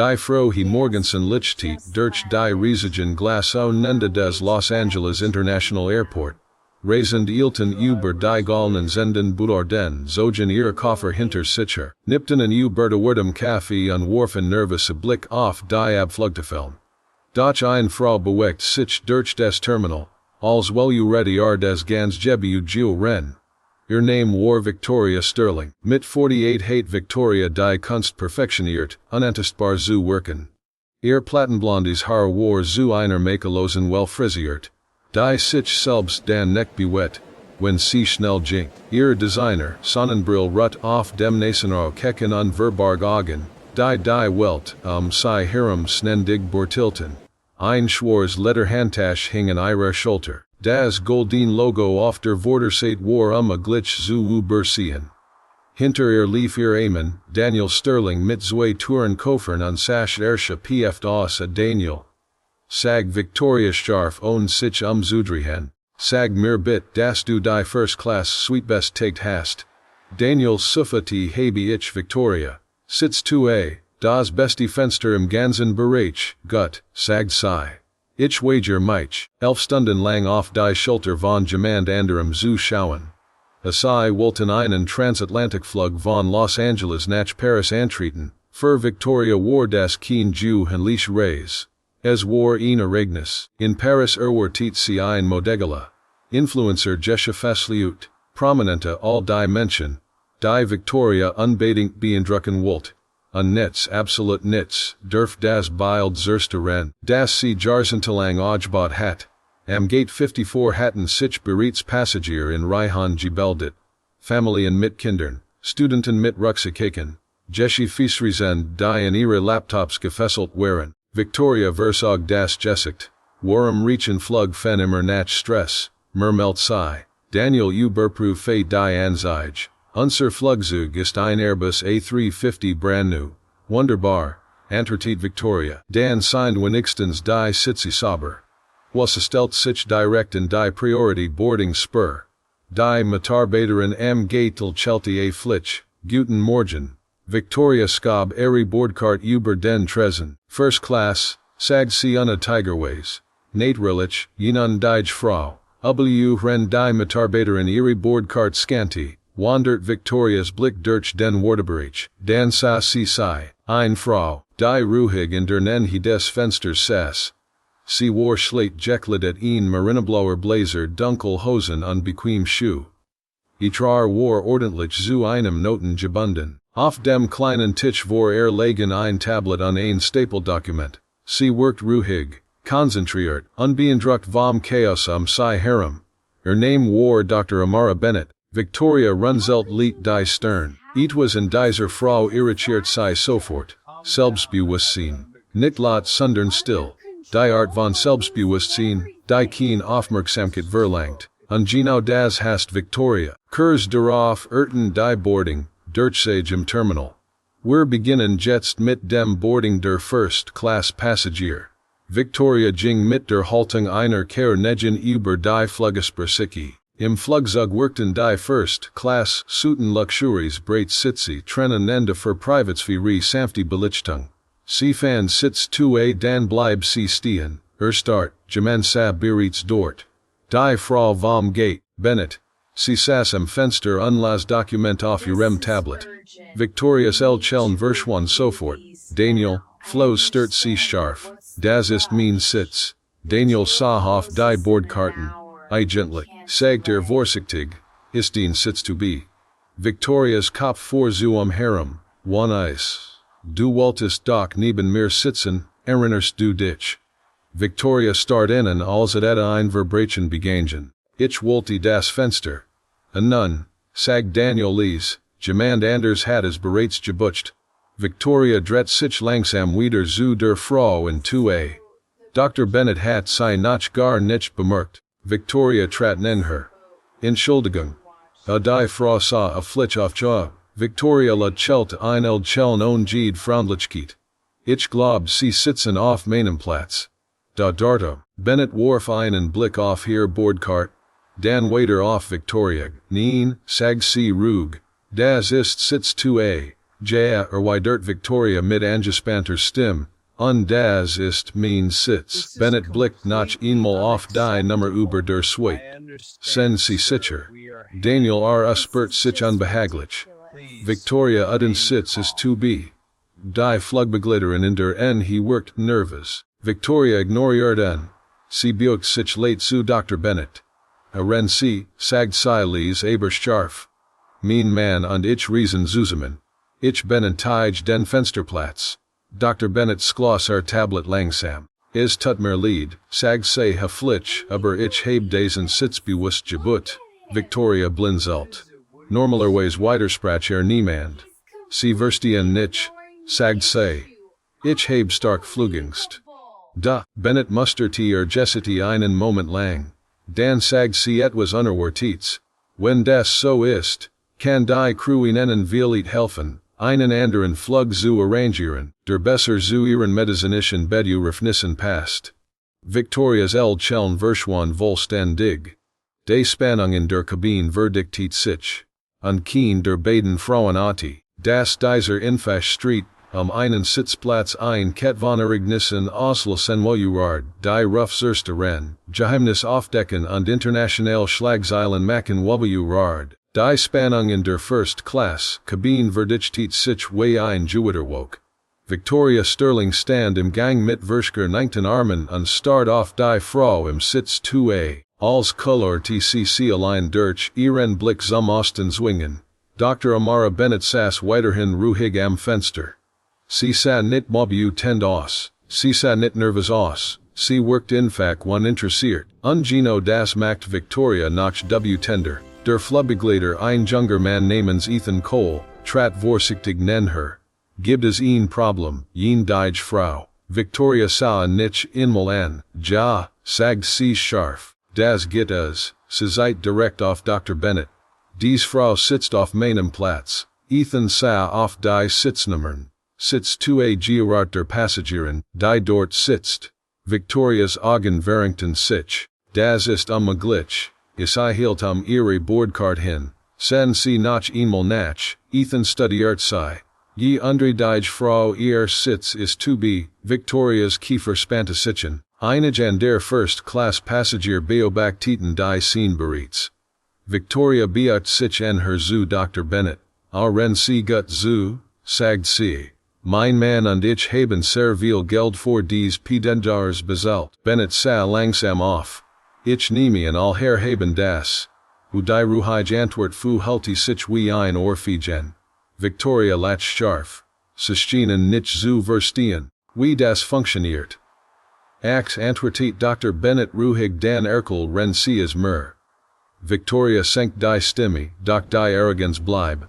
Die Frohe Morgensen Lichtiet durch die Riesigen Glas Nende des Los Angeles International Airport. Reisend Eelten über die Galnen Zenden Budorden Zogen ihre Koffer hinter Sicher. Nipten en über Werdem Kaffee an Warfen nervöse Blick auf die Abflugtefilm. Doch ein Frau bewegt sich durch des Terminal. Als well you ready are des ganz Jebu Geo Ren. Ihr Name war Victoria Sterling. Mit 48 hate Victoria die Kunst perfektioniert, unantastbar zu wirken. Ihr Plattenblondies Haar war zu einer Makellosen well frisiert. Die sich selbst dan Neck bewet, wenn sie schnell ging. Ihr Designer, Sonnenbrill rut auf dem Nasenau Kecken unverbarg Augen, die Welt, sei Hiram snendig Bortilten. Ein Schwarz Letterhandtasch hing an ihrer Schulter. Das Goldene Logo auf der Vorderseite war a Glitch zu übersehen. Hinter ihr lief ihr Amen, Daniel Sterling mit zwei Touren Koffern und Sash Ersche pft aus a Daniel. Sag Victoria Scharf und sich Zudrihen. Sag mir bit dass du die First Class Sweetbest tagt hast. Daniel Suffati habe ich Victoria. Sitz 2a, das beste Fenster im ganzen Bereich, gut, sagt sie. Ich wager mich, 11 Stunden lang auf die Schulter von jemand anderem zu schauen. Sie wollten einen Transatlantikflug von Los Angeles nach Paris antreten, für Victoria war das kein gewöhnliche Reise. Es war ein Ereignis. In Paris erwartet sie ein Modegala. Influencer Gesche Fasliut, prominente all die Menschen, die Victoria unbedingt beeindrucken wollt. An Netz absolut nichts, durf das Bild zerste ren, das sie Jahrzehntelang Ojbot hat. Am Gate 54 hatten sich bereits Passagier in Reihan gebildet. Familien mit Kindern, Studenten mit Rucksacken, Gesche Fiesriesen, die in ihre Laptops gefesselt waren. Victoria versog das Gesicht. Warum riechen Flug fen immer nach Stress, murmelt sie. Daniel überprüfe die Anzeige. Unser Flugzeug ist ein Airbus A350 brand new. Wunderbar, antwortet Victoria. Dan signed wenigstens die Sitze sauber. Was stellt sich direkt in die Priority Boarding Spur. Die Mitarbeiterin am Gatel Chelte a Flitch, Guten Morgen. Victoria Skob Eri Bordkart über den Tresen. First Class, sag sie una Tigerways. Natrillich, Yinan die Frau. Ren die Mitarbeiterin ihre Bordkart scanty. Wandert Victorias Blick durch den Wartebereich. Dan sa sie sei, ein Frau, die ruhig in der Nähe des Fensters saß. Sie war schlecht gekleidet in Marineblauer Blazer Dunkel Hosen und bequem Schuh. Ihrer war ordentlich zu einem Noten gebunden. Auf dem kleinen Tisch vor legen ein Tablet an ein Stapeldokument. Sie wirkt ruhig, konzentriert, unbeeindruckt vom Chaos sie herum. Ihr Name war Dr. Amara Bennett. Victoria Runzelt liet die Stern. Was in dieser Frau irritiert sie sofort. Selbstbewusstsein. Nicht lot sundern still. Die Art von Selbstbewusstsein, die kein Aufmerksamkeit verlangt. Und genau das hast Victoria. Kurz darauf die Boarding. Durchsage im Terminal. Wir beginnen jetzt mit dem Boarding der First Class Passagier. Victoria ging mit der Haltung einer Kernegen über die Flugespersicki. Im Flugzeug wirkten die First Class Suiten Luxuries breit Sitze trennende für Privatsphäre sanfte Belichtung. Sie fan Sitz 2a dan bleib sie stehen, Start, Gemen sa bereits dort. Die Frau vom Gate, Bennett. Sie saß am Fenster las Dokument auf ihrem Tablet. Victorias Cheln Verschwan sofort. Daniel, Flo's stört sie scharf. Das ist mein Sitz. Daniel sah auf die Bordkarten. Eigentlich, sagt vorsichtig, ist den Sitz to be. Victorias Kopf vor zum Herum, one Eis. Du wolltest doch neben mir sitzen, erinnerst du dich? Victoria start innen als et ein Verbrechen begangen. Ich wollte das Fenster. Nun, sagt Daniel Lees, jemand anders hat es bereits gebucht. Victoria dreht sich langsam wieder zu der Frau in 2a. Dr. Bennett hat sie noch gar nicht bemerkt. Victoria trat neben her. Entschuldigung. Die Frau sah a Flitch auf Jaw. Victoria la Chelte ein Cheln onged Freundlichkeit. Ich glaub sie sitzen auf meinem Platz. Da Darto. Bennett warf einen Blick auf ihr Bordkart. Dan waiter auf Victoria. Nein, sag sie ruhig. Das ist Sitz 2a. Ja dirt Victoria mit angespanter Stimme, und das ist mein Sitz. Bennett blickt nach einmal auf die Nummer über der Suite. Sen sie sicher. Daniel spurt sich unbehaglich. Victoria uden Sitz ist to be. Die Flugbegleiterin in der he worked nervös. Victoria ignoriert sie built sich late zu Dr. Bennett. Sie, sagt sie les aber scharf. Mein Mann und ich reason zusammen. Ich bin Tige den Fensterplatz. Dr. Bennett skloss Tablet langsam. Tut mir leid, sagt sie höflich, aber ich habe diesen Sitz bewusst gebut. Victoria blinzelt. Normalerweise widersprach niemand. Sie verstehen nicht, sagt sie. Ich habe stark Flugangst. Da, Bennett musterte Jessity einen Moment lang. Dan sagt sie etwas unerwartetes. Wenn das so ist, kann die Crew ihnen vielleicht helfen, einen anderen Flug zu arrangieren, der besser zu ihren medizinischen Bedürfnissen passt. Victorias Cheln verschwand vollständig. Die Spannung in der Kabine verdictiert sich. Und kein der beiden Frauen das dieser Infastreet, einen Sitzplatz ein Ketvanerignissen auslösen wollte, die Rufzersterin, Geheimnis aufdecken und international Schlagzeilen machen wollte. Die Spannung in der First Class Kabine verdictiert sich wie ein Gewitterwolk. Victoria Sterling stand im Gang mit Verschker 19 Armen und starrt auf die Frau im Sitz 2a. Als Color TCC allein durch ihren Blick zum Osten zwingen. Dr. Amara Bennett saß weiterhin ruhig am Fenster. Sie sah nicht tend aus. Sie sah nicht nervös aus. Sie wirkt infak uninteressiert. Ungeno das macht Victoria nach tender. Der Flugbegleiter ein junger Mann namens Ethan Cole, trat vorsichtig her. Gibt es ein Problem, die Frau. Victoria sah nicht einmal an. Ja, sagt sie scharf. Das geht es, sie seid direkt auf Dr. Bennett. Dies Frau sitzt auf meinem Platz. Ethan sah auf die Sitznummern. Sitz 2a Gerard der Passagierin, die dort sitzt. Victorias Augen verringten sich. Das ist unmöglich. Ich hielt ihre Bordkarte hin. Sen sie nach einmal nach. Ethan studiert sie. Je andere die Frau ihr Sitz ist to be. Victorias Kiefer spannte sichen. Einige an der First Class Passagier beobachteten die Scene bereits. Victoria beat sich an her zu Dr. Bennett. Wenn sie gut zu, sagt sie. Mein Mann und ich haben sehr viel Geld für dies Pedendars bezahlt. Bennett sah langsam auf. Ich nehme an all haben das. Die ruhig antwort fu hulti sich wie ein Orphigen. Victoria lacht scharf. Sie schienen nicht zu verstehen, wie das funktioniert. Antwortet Dr. Bennett ruhig dan sie es mir. Victoria senkt die Stimme, doch die Arrogance bleib.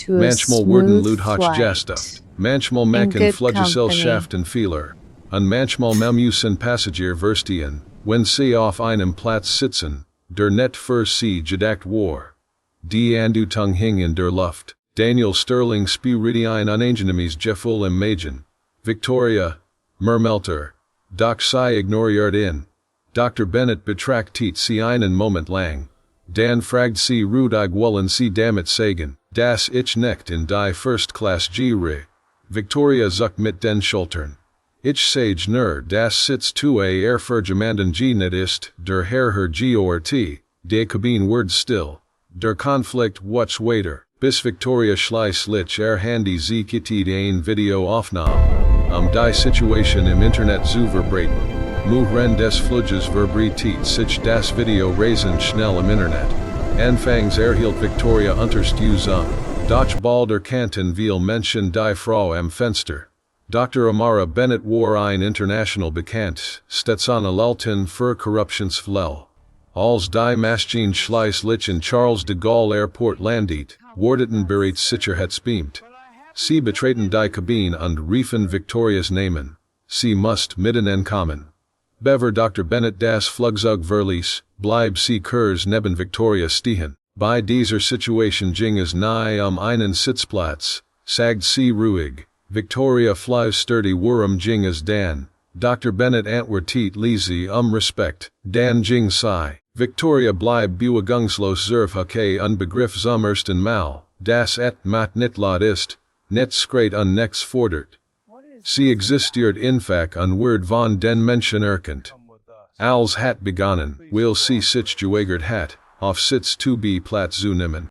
Manchmal werden Ludhoch jastuft. Manchmal machen Fluggesellschaften Fehler. Und manchmal müssen Passagier verstehen, wenn sie auf einem Platz sitzen, der net für sie gedacht war. Die Andutung hing in der Luft. Daniel Sterling spürte ein unangenehmes Gefühl im Magen. Victoria, murmelte. Doch sie ignoriert Dr. Bennett betrachtet sie einen Moment lang. Dan fragt sie ruhig wollen sie damit sagen, dass ich nicht in die First Class gehe. Victoria zuckt mit den Schultern. Ich sage nur, das Sitz 2a Erfergemanden nicht ist, der Herr Gort, die Kabine wird still. Der Konflikt wuchs weiter, bis Victoria schließlich Handy kittet ein Video aufnahm, die Situation im Internet zu verbreiten. Während des Fluges verbreitet sich das Video rasend schnell im Internet. Anfangs erhielt Victoria Unterstützung, doch bald erkannten viele Menschen die Frau am Fenster. Dr. Amara Bennett war ein international bekannt, Staatsanwältin für Korruptionsfälle. Als die Maschine schließlich in Charles de Gaulle Airport landet, wurdeten bereits Sicherheitsbeamt. Sie betreten die Kabine und riefen Victorias Namen. Sie musste mitten kommen. Bever Dr. Bennett das Flugzeug verließ, bleib sie kurz neben Victoria stehen. Bei dieser Situation ging es nahe einen Sitzplatz, sagt sie ruhig. Victoria flüsterte worum ging es dann. Dr. Bennett antwortet leise Respekt. Dan ging sie. Victoria bleib bewegungslos zurück und begriff zum ersten Mal, dass et mat nicht laut ist. net scrate un nex fordert. Sie existiert infak unword von den Menschen erkent. Als hat begonnen, will sie sich geweigert hat, auf sitz to be Platz zu nehmen.